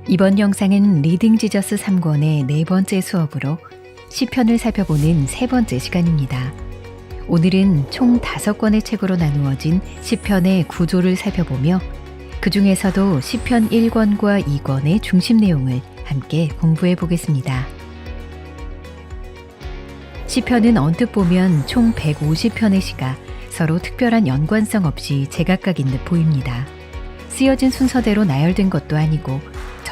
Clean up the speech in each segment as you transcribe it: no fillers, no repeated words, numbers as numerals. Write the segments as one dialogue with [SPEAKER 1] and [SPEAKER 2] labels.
[SPEAKER 1] 이번 영상은 리딩 지저스 3권의 네 번째 수업으로 시편을 살펴보는 세 번째 시간입니다. 오늘은 총 5권의 책으로 나누어진 시편의 구조를 살펴보며 그 중에서도 시편 1권과 2권의 중심 내용을 함께 공부해 보겠습니다. 시편은 언뜻 보면 총 150편의 시가 서로 특별한 연관성 없이 제각각인 듯 보입니다. 쓰여진 순서대로 나열된 것도 아니고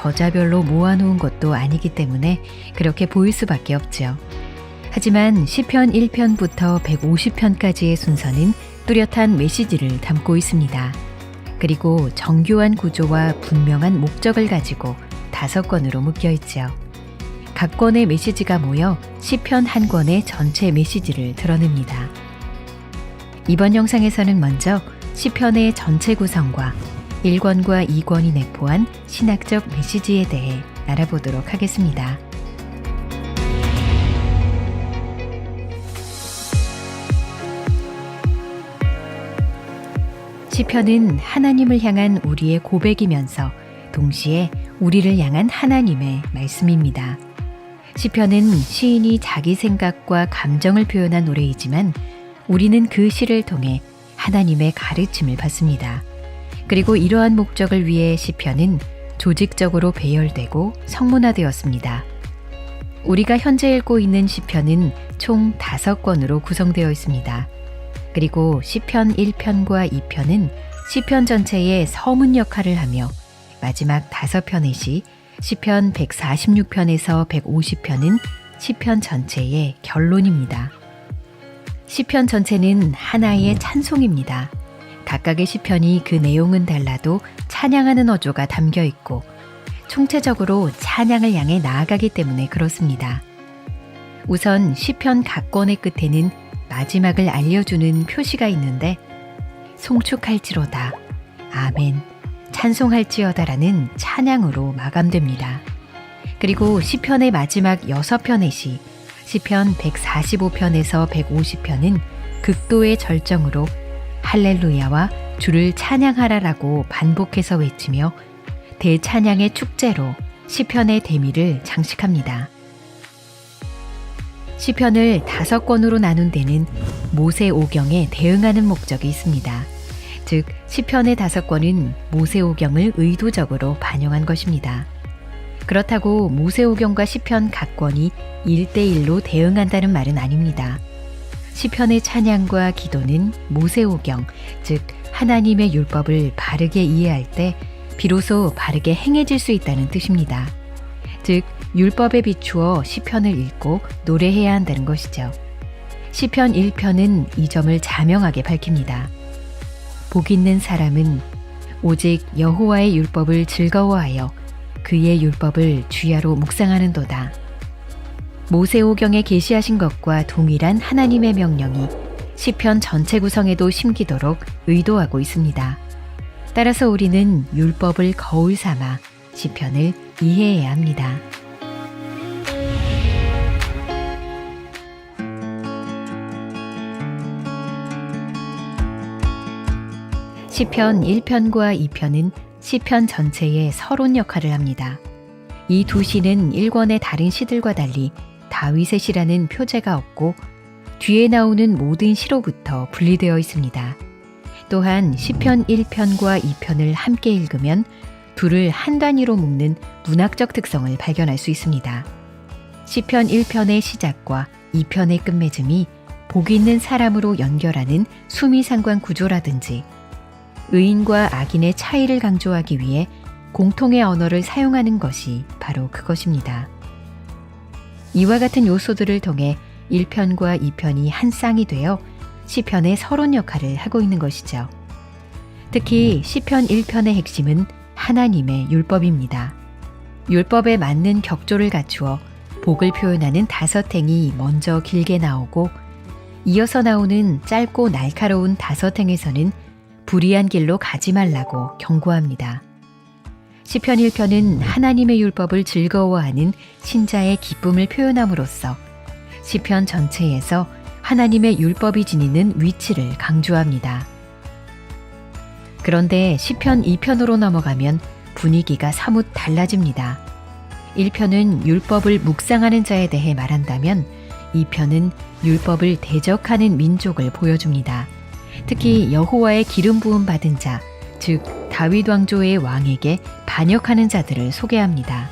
[SPEAKER 1] 저자별로 모아놓은 것도 아니기 때문에 그렇게 보일 수밖에 없죠. 하지만 시편 1편부터 150편까지의 순서는 뚜렷한 메시지를 담고 있습니다. 그리고 정교한 구조와 분명한 목적을 가지고 5권으로 묶여 있죠. 각 권의 메시지가 모여 시편 한 권의 전체 메시지를 드러냅니다. 이번 영상에서는 먼저 시편의 전체 구성과 1권과 2권이 내포한 신학적 메시지에 대해 알아보도록 하겠습니다. 시편은 하나님을 향한 우리의 고백이면서 동시에 우리를 향한 하나님의 말씀입니다. 시편은 시인이 자기 생각과 감정을 표현한 노래이지만 우리는 그 시를 통해 하나님의 가르침을 받습니다. 그리고 이러한 목적을 위해 시편은 조직적으로 배열되고 성문화되었습니다. 우리가 현재 읽고 있는 시편은 총 5권으로 구성되어 있습니다. 그리고 시편 1편과 2편은 시편 전체의 서문 역할을 하며 마지막 5편의 시, 시편 146편에서 150편은 시편 전체의 결론입니다. 시편 전체는 하나의 찬송입니다. 각각의 시편이 그 내용은 달라도 찬양하는 어조가 담겨 있고 총체적으로 찬양을 향해 나아가기 때문에 그렇습니다. 우선 시편 각 권의 끝에는 마지막을 알려주는 표시가 있는데 송축할지로다, 아멘, 찬송할지어다라는 찬양으로 마감됩니다. 그리고 시편의 마지막 6편의 시, 시편 145편에서 150편은 극도의 절정으로 할렐루야와 주를 찬양하라라고 반복해서 외치며 대찬양의 축제로 시편의 대미를 장식합니다. 시편을 5권으로 나눈 데는 모세오경에 대응하는 목적이 있습니다. 즉, 시편의 5권은 모세오경을 의도적으로 반영한 것입니다. 그렇다고 모세오경과 시편 각 권이 1대1로 대응한다는 말은 아닙니다. 시편의 찬양과 기도는 모세오경, 즉 하나님의 율법을 바르게 이해할 때 비로소 바르게 행해질 수 있다는 뜻입니다. 즉 율법에 비추어 시편을 읽고 노래해야 한다는 것이죠. 시편 1편은 이 점을 자명하게 밝힙니다. 복 있는 사람은 오직 여호와의 율법을 즐거워하여 그의 율법을 주야로 묵상하는도다. 모세오경에 계시하신 것과 동일한 하나님의 명령이 시편 전체 구성에도 심기도록 의도하고 있습니다. 따라서 우리는 율법을 거울 삼아 시편을 이해해야 합니다. 시편 1편과 2편은 시편 전체의 서론 역할을 합니다. 이 두 시는 1권의 다른 시들과 달리 다윗의 시라는 표제가 없고 뒤에 나오는 모든 시로부터 분리되어 있습니다. 또한 시편 1편과 2편을 함께 읽으면 둘을 한 단위로 묶는 문학적 특성을 발견할 수 있습니다. 시편 1편의 시작과 2편의 끝맺음이 복 있는 사람으로 연결하는 수미상관 구조라든지 의인과 악인의 차이를 강조하기 위해 공통의 언어를 사용하는 것이 바로 그것입니다. 이와 같은 요소들을 통해 1편과 2편이 한 쌍이 되어 시편의 서론 역할을 하고 있는 것이죠. 특히 시편 1편의 핵심은 하나님의 율법입니다. 율법에 맞는 격조를 갖추어 복을 표현하는 5행이 먼저 길게 나오고 이어서 나오는 짧고 날카로운 5행에서는 불의한 길로 가지 말라고 경고합니다. 시편 1편은 하나님의 율법을 즐거워하는 신자의 기쁨을 표현함으로써 시편 전체에서 하나님의 율법이 지니는 위치를 강조합니다. 그런데 시편 2편으로 넘어가면 분위기가 사뭇 달라집니다. 1편은 율법을 묵상하는 자에 대해 말한다면 2편은 율법을 대적하는 민족을 보여줍니다. 특히 여호와의 기름 부음 받은 자, 즉 다윗 왕조의 왕에게 반역하는 자들을 소개합니다.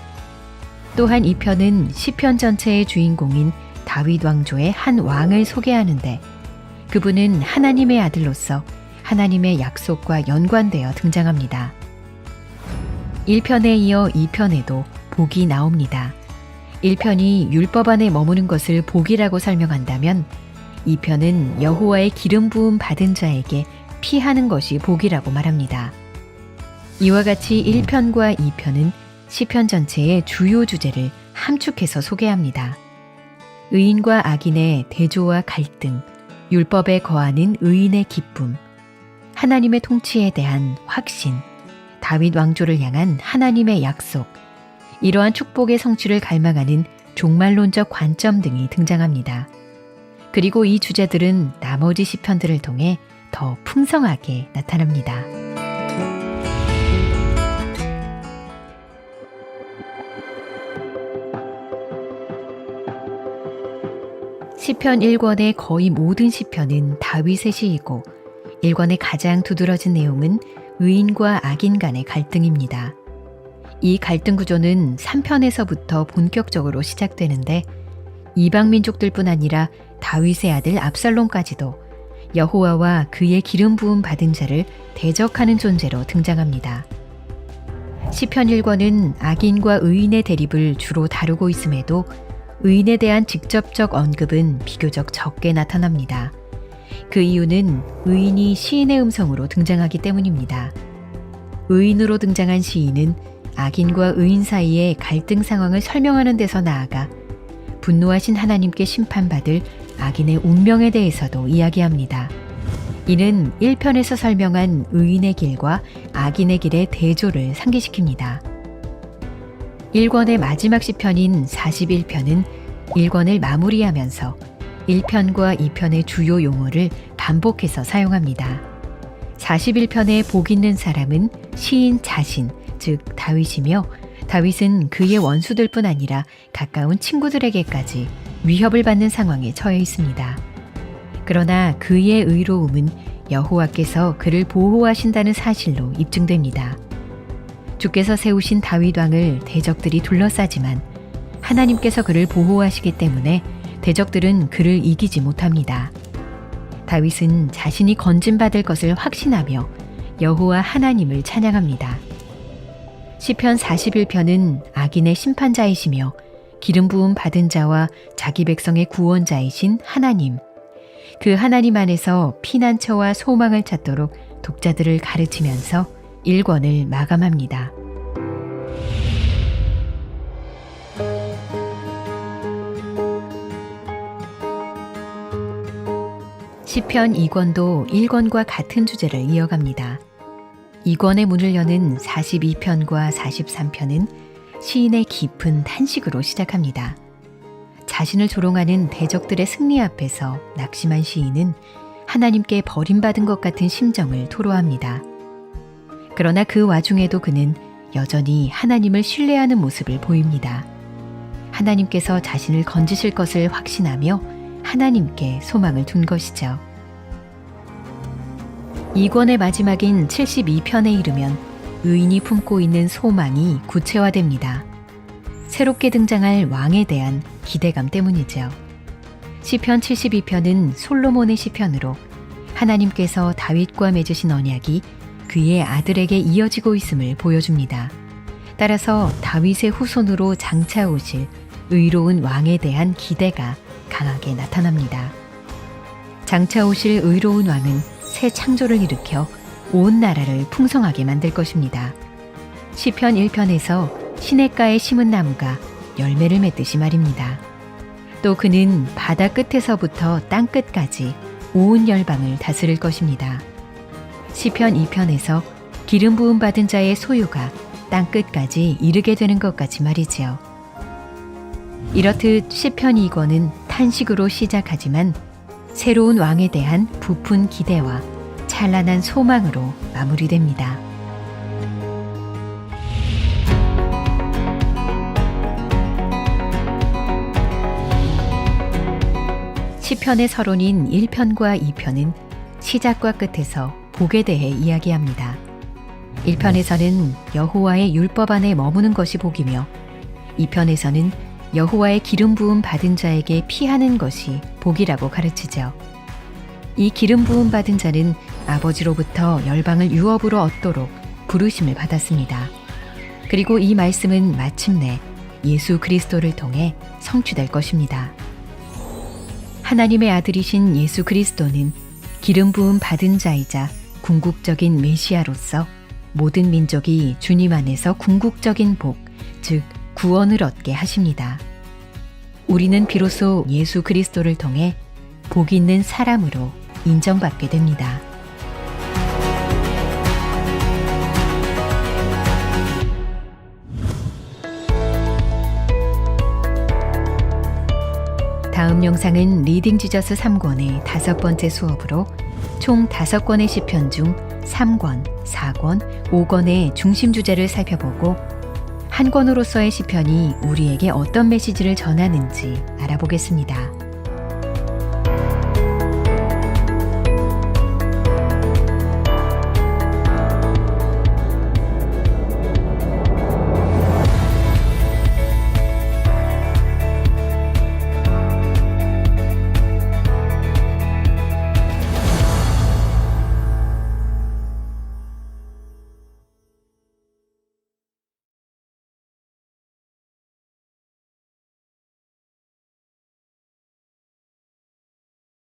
[SPEAKER 1] 또한 2편은 시편 전체의 주인공인 다윗 왕조의 한 왕을 소개하는데 그분은 하나님의 아들로서 하나님의 약속과 연관되어 등장합니다. 1편에 이어 2편에도 복이 나옵니다. 1편이 율법 안에 머무는 것을 복이라고 설명한다면 2편은 여호와의 기름 부음 받은 자에게 피하는 것이 복이라고 말합니다. 이와 같이 1편과 2편은 시편 전체의 주요 주제를 함축해서 소개합니다. 의인과 악인의 대조와 갈등, 율법에 거하는 의인의 기쁨, 하나님의 통치에 대한 확신, 다윗 왕조를 향한 하나님의 약속, 이러한 축복의 성취를 갈망하는 종말론적 관점 등이 등장합니다. 그리고 이 주제들은 나머지 시편들을 통해 더 풍성하게 나타납니다. 시편 1권의 거의 모든 시편은 다윗의 시이고 1권의 가장 두드러진 내용은 의인과 악인 간의 갈등입니다. 이 갈등 구조는 3편에서부터 본격적으로 시작되는데 이방 민족들뿐 아니라 다윗의 아들 압살롬까지도 여호와와 그의 기름 부음 받은 자를 대적하는 존재로 등장합니다. 시편 1권은 악인과 의인의 대립을 주로 다루고 있음에도 의인에 대한 직접적 언급은 비교적 적게 나타납니다. 그 이유는 의인이 시인의 음성으로 등장하기 때문입니다. 의인으로 등장한 시인은 악인과 의인 사이의 갈등 상황을 설명하는 데서 나아가 분노하신 하나님께 심판받을 악인의 운명에 대해서도 이야기합니다. 이는 1편에서 설명한 의인의 길과 악인의 길의 대조를 상기시킵니다. 1권의 마지막 시편인 41편은 1권을 마무리하면서 1편과 2편의 주요 용어를 반복해서 사용합니다. 41편의 복 있는 사람은 시인 자신, 즉 다윗이며 다윗은 그의 원수들뿐 아니라 가까운 친구들에게까지 위협을 받는 상황에 처해 있습니다. 그러나 그의 의로움은 여호와께서 그를 보호하신다는 사실로 입증됩니다. 주께서 세우신 다윗 왕을 대적들이 둘러싸지만 하나님께서 그를 보호하시기 때문에 대적들은 그를 이기지 못합니다. 다윗은 자신이 건진받을 것을 확신하며 여호와 하나님을 찬양합니다. 시편 41편은 악인의 심판자이시며 기름 부음 받은 자와 자기 백성의 구원자이신 하나님, 그 하나님 안에서 피난처와 소망을 찾도록 독자들을 가르치면서 1권을 마감합니다. 시편 2권도 1권과 같은 주제를 이어갑니다. 2권의 문을 여는 42편과 43편은 시인의 깊은 탄식으로 시작합니다. 자신을 조롱하는 대적들의 승리 앞에서 낙심한 시인은 하나님께 버림받은 것 같은 심정을 토로합니다. 그러나 그 와중에도 그는 여전히 하나님을 신뢰하는 모습을 보입니다. 하나님께서 자신을 건지실 것을 확신하며 하나님께 소망을 둔 것이죠. 2권의 마지막인 72편에 이르면 의인이 품고 있는 소망이 구체화됩니다. 새롭게 등장할 왕에 대한 기대감 때문이죠. 시편 72편은 솔로몬의 시편으로 하나님께서 다윗과 맺으신 언약이 그의 아들에게 이어지고 있음을 보여줍니다. 따라서 다윗의 후손으로 장차 오실 의로운 왕에 대한 기대가 강하게 나타납니다. 장차 오실 의로운 왕은 새 창조를 일으켜 온 나라를 풍성하게 만들 것입니다. 시편 1편에서 시냇가에 심은 나무가 열매를 맺듯이 말입니다. 또 그는 바다 끝에서부터 땅 끝까지 온 열방을 다스릴 것입니다. 시편 2편에서 기름 부음 받은 자의 소유가 땅 끝까지 이르게 되는 것 같이 말이지요. 이렇듯 시편 2권은 탄식으로 시작하지만 새로운 왕에 대한 부푼 기대와 찬란한 소망으로 마무리됩니다. 시편의 서론인 1편과 2편은 시작과 끝에서 복에 대해 이야기합니다. 1편에서는 여호와의 율법 안에 머무는 것이 복이며 2편에서는 여호와의 기름 부음 받은 자에게 피하는 것이 복이라고 가르치죠. 이 기름 부음 받은 자는 아버지로부터 열방을 유업으로 얻도록 부르심을 받았습니다. 그리고 이 말씀은 마침내 예수 그리스도를 통해 성취될 것입니다. 하나님의 아들이신 예수 그리스도는 기름 부음 받은 자이자 궁극적인 메시아로서 모든 민족이 주님 안에서 궁극적인 복, 즉 구원을 얻게 하십니다. 우리는 비로소 예수 그리스도를 통해 복 있는 사람으로 인정받게 됩니다. 다음 영상은 리딩 지저스 3권의 5번째 수업으로 총 5권의 시편 중 3권, 4권, 5권의 중심 주제를 살펴보고 한 권으로서의 시편이 우리에게 어떤 메시지를 전하는지 알아보겠습니다.